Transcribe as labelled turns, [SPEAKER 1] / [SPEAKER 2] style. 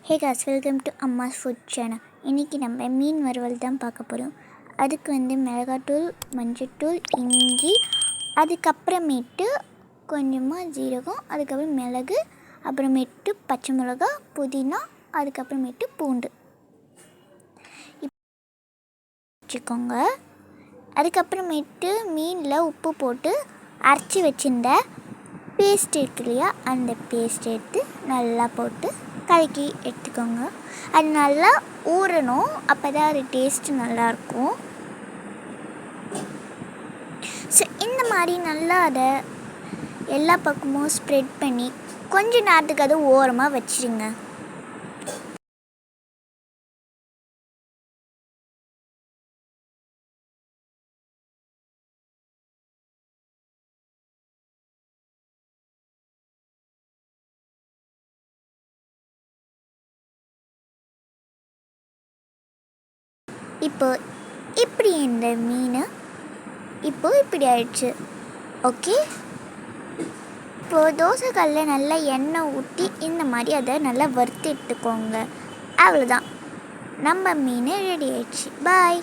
[SPEAKER 1] Hey guys, welcome to Amma's food channel. இன்றைக்கி நம்ம மீன் வறுவல் தான் பார்க்க போகிறோம். அதுக்கு மிளகாத்தூள், மஞ்சத்தூள், இஞ்சி, அதுக்கப்புறமேட்டு கொஞ்சமாக ஜீரகம், அதுக்கப்புறம் மிளகு, அப்புறமேட்டு பச்சை மிளகா, புதினா, அதுக்கப்புறமேட்டு பூண்டு வச்சுக்கோங்க. அதுக்கப்புறமேட்டு மீனில் உப்பு போட்டு அரைச்சி வச்சுருந்த பேஸ்ட் இருக்கு இல்லையா, அந்த பேஸ்ட் எடுத்து நல்லா போட்டு கலக்கி எடுத்துக்கோங்க. அது நல்லா ஊறணும், அப்போ தான் அது டேஸ்ட்டு நல்லாயிருக்கும். ஸோ இந்த மாதிரி நல்லா அதை எல்லா பக்கமும் ஸ்ப்ரெட் பண்ணி கொஞ்ச நேரத்துக்கு அதை ஓரமாக வச்சுருங்க. இப்போ இப்படி இந்த மீன் இப்படி ஆயிடுச்சு. ஓகே, இப்போது தோசைக்கல்லில் நல்லா எண்ணெய் ஊற்றி இந்த மாதிரி அதை நல்லா வறுத்து எடுத்துக்கோங்க. அவ்வளோதான், நம்ம மீன் ரெடி ஆயிடுச்சு. பாய்.